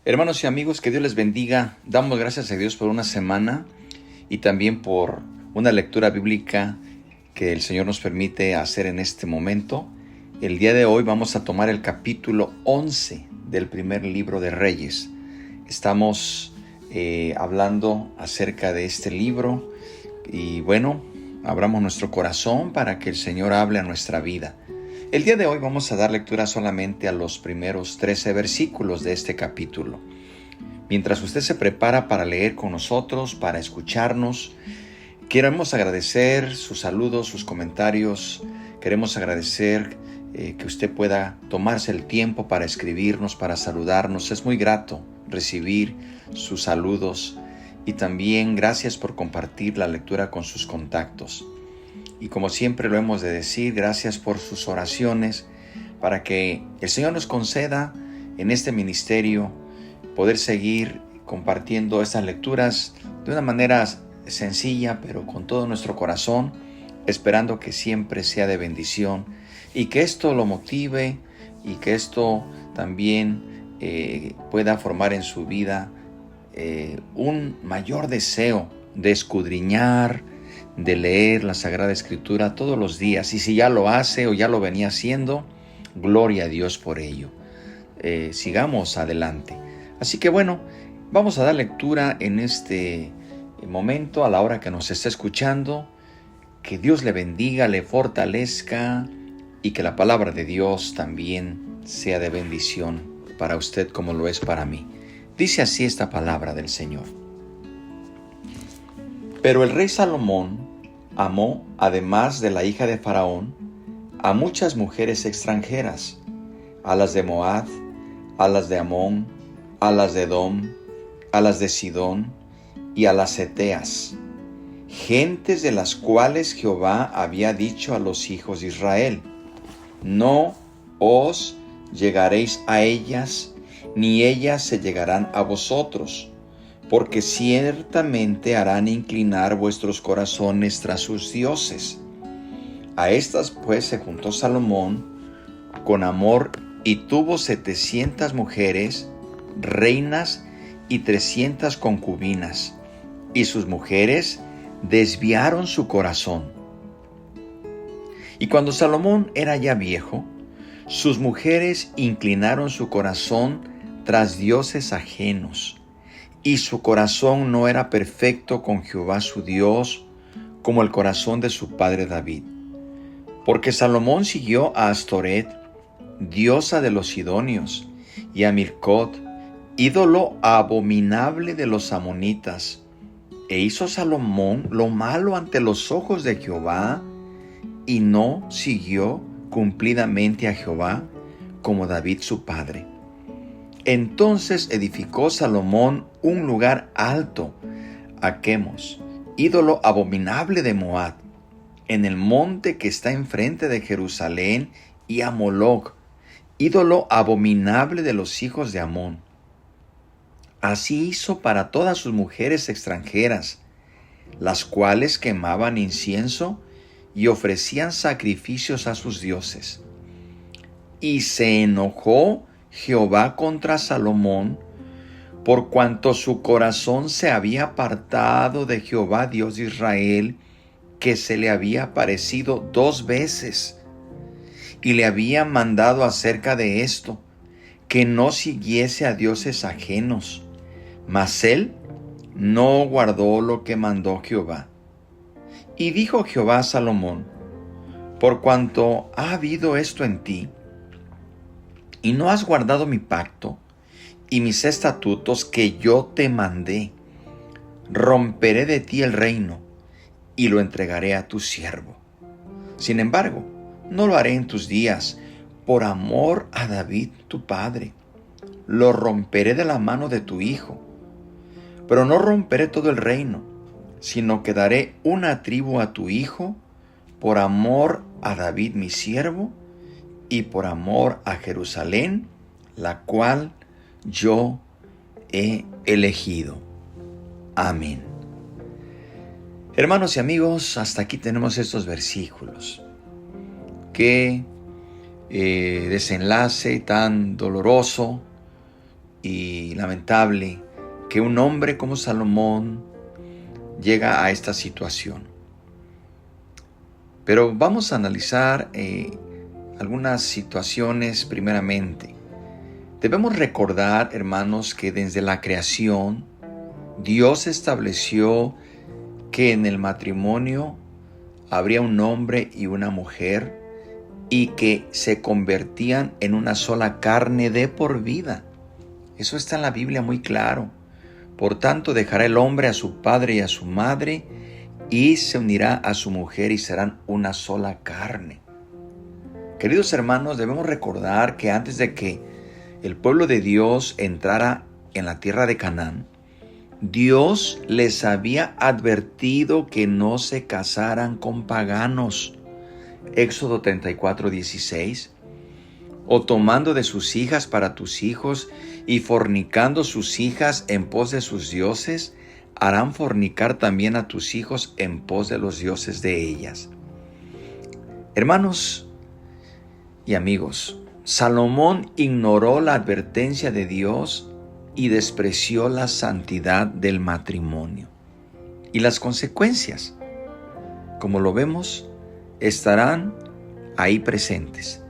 Hermanos y amigos, que Dios les bendiga. Damos gracias a Dios por una semana y también por una lectura bíblica que el Señor nos permite hacer en este momento. El día de hoy vamos a tomar el capítulo 11 del primer libro de Reyes. Estamos hablando acerca de este libro y bueno, abramos nuestro corazón para que el Señor hable a nuestra vida. El día de hoy vamos a dar lectura solamente a los primeros 13 versículos de este capítulo. Mientras usted se prepara para leer con nosotros, para escucharnos, queremos agradecer sus saludos, sus comentarios. Queremos agradecer que usted pueda tomarse el tiempo para escribirnos, para saludarnos. Es muy grato recibir sus saludos y también gracias por compartir la lectura con sus contactos. Y como siempre lo hemos de decir, gracias por sus oraciones para que el Señor nos conceda en este ministerio poder seguir compartiendo estas lecturas de una manera sencilla, pero con todo nuestro corazón, esperando que siempre sea de bendición y que esto lo motive y que esto también pueda formar en su vida un mayor deseo de escudriñar, de leer la Sagrada Escritura todos los días. Y si ya lo hace o ya lo venía haciendo, gloria a Dios por ello. Sigamos adelante. Así que bueno, vamos a dar lectura en este momento, a la hora que nos está escuchando. Que Dios le bendiga, le fortalezca y que la palabra de Dios también sea de bendición para usted como lo es para mí. Dice así esta palabra del Señor. Pero el rey Salomón amó, además de la hija de Faraón, a muchas mujeres extranjeras, a las de Moab, a las de Amón, a las de Edom, a las de Sidón y a las heteas, gentes de las cuales Jehová había dicho a los hijos de Israel: no os llegaréis a ellas, ni ellas se llegarán a vosotros, porque ciertamente harán inclinar vuestros corazones tras sus dioses. A estas pues se juntó Salomón con amor y tuvo 700 mujeres, reinas y 300 concubinas, y sus mujeres desviaron su corazón. Y cuando Salomón era ya viejo, sus mujeres inclinaron su corazón tras dioses ajenos, y su corazón no era perfecto con Jehová su Dios, como el corazón de su padre David. Porque Salomón siguió a Astoret, diosa de los sidonios, y a Milcot, ídolo abominable de los amonitas. E hizo Salomón lo malo ante los ojos de Jehová, y no siguió cumplidamente a Jehová, como David su padre. Entonces edificó Salomón un lugar alto a Quemos, ídolo abominable de Moab, en el monte que está enfrente de Jerusalén, y a Moloc, ídolo abominable de los hijos de Amón. Así hizo para todas sus mujeres extranjeras, las cuales quemaban incienso y ofrecían sacrificios a sus dioses. Y se enojó Jehová contra Salomón, por cuanto su corazón se había apartado de Jehová Dios de Israel, que se le había aparecido 2 veces, y le había mandado acerca de esto, que no siguiese a dioses ajenos. Mas él no guardó lo que mandó Jehová. Y dijo Jehová a Salomón: por cuanto ha habido esto en ti, y no has guardado mi pacto y mis estatutos que yo te mandé, romperé de ti el reino y lo entregaré a tu siervo. Sin embargo, no lo haré en tus días, por amor a David tu padre. Lo romperé de la mano de tu hijo. Pero no romperé todo el reino, sino que daré una tribu a tu hijo, por amor a David mi siervo, y por amor a Jerusalén, la cual yo he elegido. Amén. Hermanos y amigos, hasta aquí tenemos estos versículos. Qué desenlace tan doloroso y lamentable que un hombre como Salomón llega a esta situación. Pero vamos a analizar algunas situaciones primeramente. Debemos recordar, hermanos, que desde la creación Dios estableció que en el matrimonio habría un hombre y una mujer y que se convertían en una sola carne de por vida. Eso está en la Biblia muy claro. Por tanto, dejará el hombre a su padre y a su madre y se unirá a su mujer y serán una sola carne. Queridos hermanos, debemos recordar que antes de que el pueblo de Dios entrara en la tierra de Canaán, Dios les había advertido que no se casaran con paganos. Éxodo 34:16. O tomando de sus hijas para tus hijos y fornicando sus hijas en pos de sus dioses, harán fornicar también a tus hijos en pos de los dioses de ellas. Hermanos y amigos, Salomón ignoró la advertencia de Dios y despreció la santidad del matrimonio. Y las consecuencias, como lo vemos, estarán ahí presentes.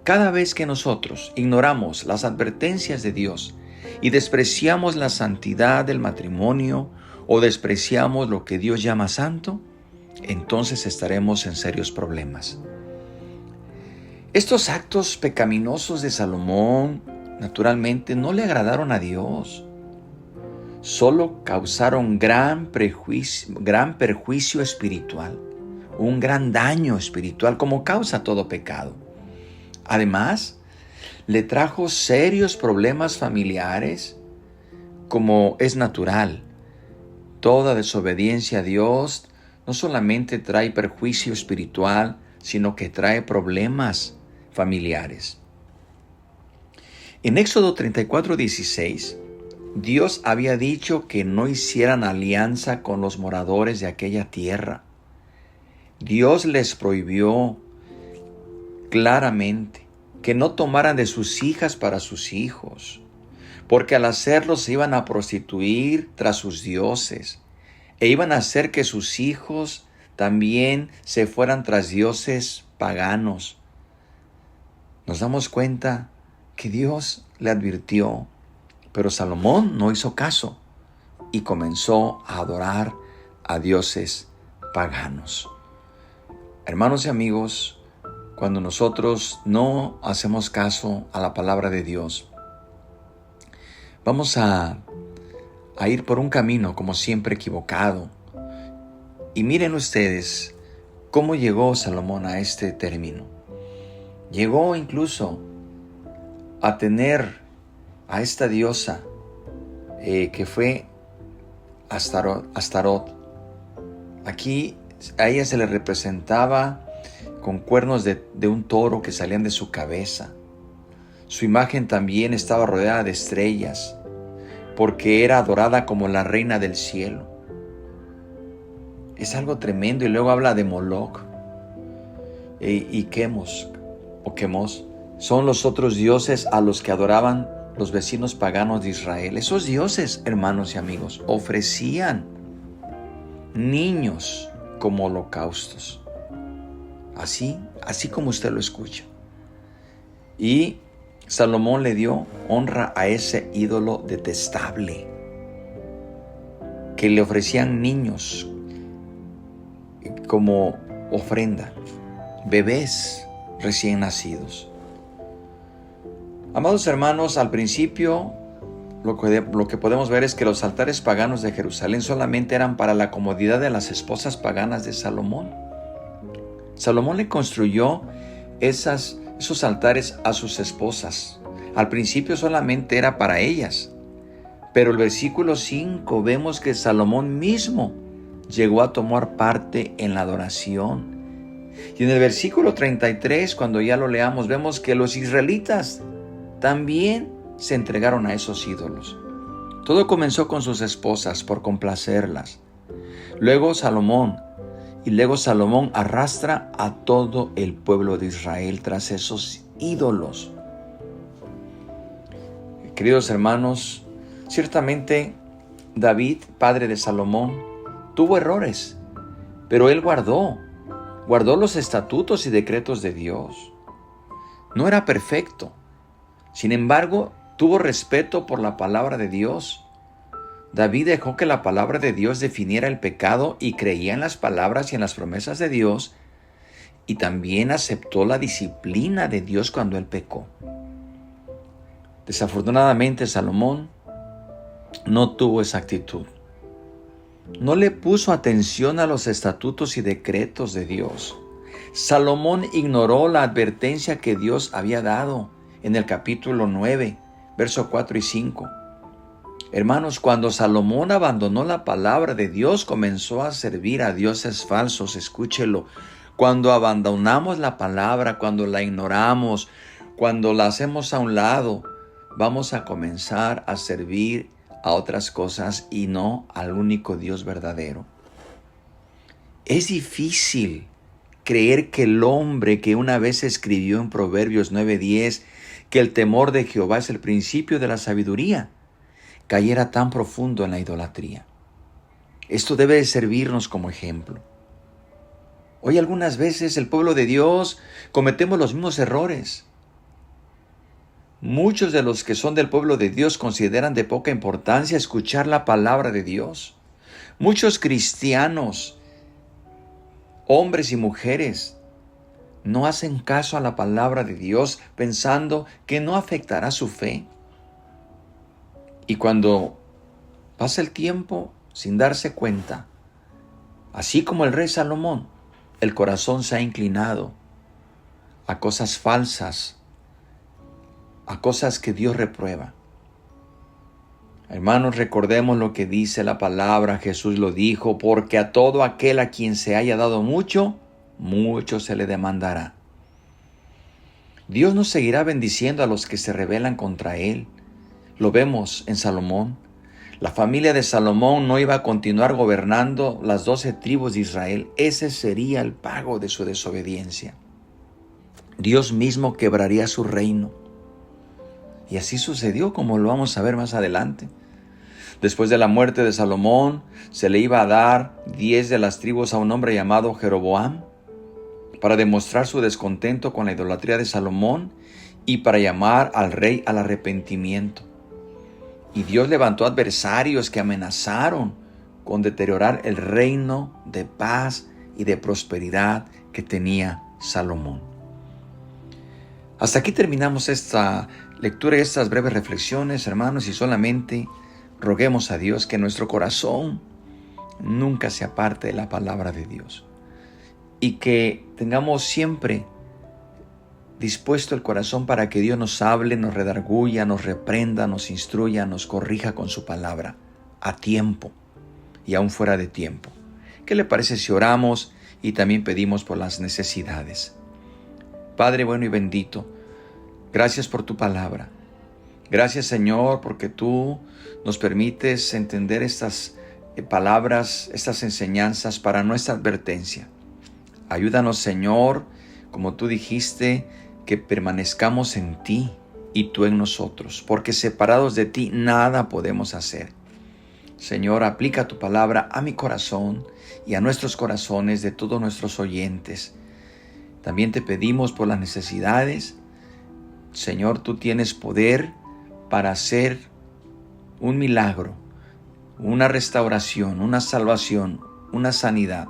Cada vez que nosotros ignoramos las advertencias de Dios y despreciamos la santidad del matrimonio o despreciamos lo que Dios llama santo, entonces estaremos en serios problemas. Estos actos pecaminosos de Salomón naturalmente no le agradaron a Dios. Solo causaron gran perjuicio espiritual, un gran daño espiritual como causa todo pecado. Además, le trajo serios problemas familiares, como es natural. Toda desobediencia a Dios no solamente trae perjuicio espiritual, sino que trae problemas familiares. En Éxodo 34:16, Dios había dicho que no hicieran alianza con los moradores de aquella tierra. Dios les prohibió claramente que no tomaran de sus hijas para sus hijos, porque al hacerlo se iban a prostituir tras sus dioses e iban a hacer que sus hijos también se fueran tras dioses paganos. Nos damos cuenta que Dios le advirtió, pero Salomón no hizo caso y comenzó a adorar a dioses paganos. Hermanos y amigos, cuando nosotros no hacemos caso a la palabra de Dios, vamos a ir por un camino como siempre equivocado. Y miren ustedes cómo llegó Salomón a este término. Llegó incluso a tener a esta diosa que fue Astarot. Aquí a ella se le representaba con cuernos de un toro que salían de su cabeza. Su imagen también estaba rodeada de estrellas, porque era adorada como la reina del cielo. Es algo tremendo. Y luego habla de Moloch y Quemos o Quemos. Son los otros dioses a los que adoraban los vecinos paganos de Israel. Esos dioses, hermanos y amigos, ofrecían niños como holocaustos. Así como usted lo escucha. Y Salomón le dio honra a ese ídolo detestable, que le ofrecían niños como ofrenda, bebés recién nacidos. Amados hermanos, al principio lo que podemos ver es que los altares paganos de Jerusalén solamente eran para la comodidad de las esposas paganas de Salomón. Salomón le construyó esos altares a sus esposas. Al principio solamente era para ellas, pero el versículo 5 vemos que Salomón mismo llegó a tomar parte en la adoración. Y en el versículo 33, cuando ya lo leamos, vemos que los israelitas también se entregaron a esos ídolos. Todo comenzó con sus esposas por complacerlas. Luego Salomón arrastra a todo el pueblo de Israel tras esos ídolos. Queridos hermanos, ciertamente David, padre de Salomón, tuvo errores, pero él guardó los estatutos y decretos de Dios. No era perfecto. Sin embargo, tuvo respeto por la palabra de Dios. David dejó que la palabra de Dios definiera el pecado y creía en las palabras y en las promesas de Dios, y también aceptó la disciplina de Dios cuando él pecó. Desafortunadamente, Salomón no tuvo esa actitud. No le puso atención a los estatutos y decretos de Dios. Salomón ignoró la advertencia que Dios había dado en el capítulo 9, versos 4 y 5. Hermanos, cuando Salomón abandonó la palabra de Dios, comenzó a servir a dioses falsos. Escúchelo. Cuando abandonamos la palabra, cuando la ignoramos, cuando la hacemos a un lado, vamos a comenzar a servir a otras cosas y no al único Dios verdadero. Es difícil creer que el hombre que una vez escribió en Proverbios 9:10 que el temor de Jehová es el principio de la sabiduría, cayera tan profundo en la idolatría. Esto debe de servirnos como ejemplo. Hoy algunas veces el pueblo de Dios cometemos los mismos errores. Muchos de los que son del pueblo de Dios consideran de poca importancia escuchar la palabra de Dios. Muchos cristianos, hombres y mujeres, no hacen caso a la palabra de Dios pensando que no afectará su fe. Y cuando pasa el tiempo sin darse cuenta, así como el rey Salomón, el corazón se ha inclinado a cosas falsas, a cosas que Dios reprueba. Hermanos, recordemos lo que dice la palabra. Jesús lo dijo: porque a todo aquel a quien se haya dado mucho, mucho se le demandará. Dios no seguirá bendiciendo a los que se rebelan contra Él. Lo vemos en Salomón. La familia de Salomón no iba a continuar gobernando las 12 tribus de Israel. Ese sería el pago de su desobediencia. Dios mismo quebraría su reino. Y así sucedió, como lo vamos a ver más adelante. Después de la muerte de Salomón, se le iba a dar 10 de las tribus a un hombre llamado Jeroboam, para demostrar su descontento con la idolatría de Salomón y para llamar al rey al arrepentimiento. Y Dios levantó adversarios que amenazaron con deteriorar el reino de paz y de prosperidad que tenía Salomón. Hasta aquí terminamos esta lectura y estas breves reflexiones, hermanos, y solamente roguemos a Dios que nuestro corazón nunca se aparte de la palabra de Dios y que tengamos siempre dispuesto el corazón para que Dios nos hable, nos redarguya, nos reprenda, nos instruya, nos corrija con su palabra a tiempo y aún fuera de tiempo. ¿Qué le parece si oramos y también pedimos por las necesidades? Padre bueno y bendito, gracias por tu palabra. Gracias, Señor, porque tú nos permites entender estas palabras, estas enseñanzas para nuestra advertencia. Ayúdanos, Señor, como tú dijiste, que permanezcamos en ti y tú en nosotros, porque separados de ti nada podemos hacer. Señor, aplica tu palabra a mi corazón y a nuestros corazones de todos nuestros oyentes. También te pedimos por las necesidades. Señor, tú tienes poder para hacer un milagro, una restauración, una salvación, una sanidad.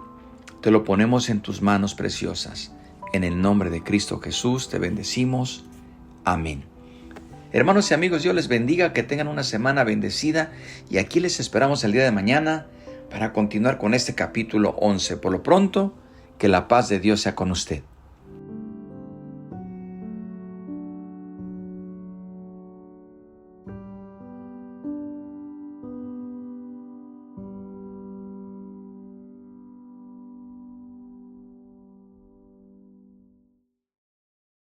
Te lo ponemos en tus manos preciosas. En el nombre de Cristo Jesús te bendecimos. Amén. Hermanos y amigos, Dios les bendiga, que tengan una semana bendecida y aquí les esperamos el día de mañana para continuar con este capítulo 11. Por lo pronto, que la paz de Dios sea con usted.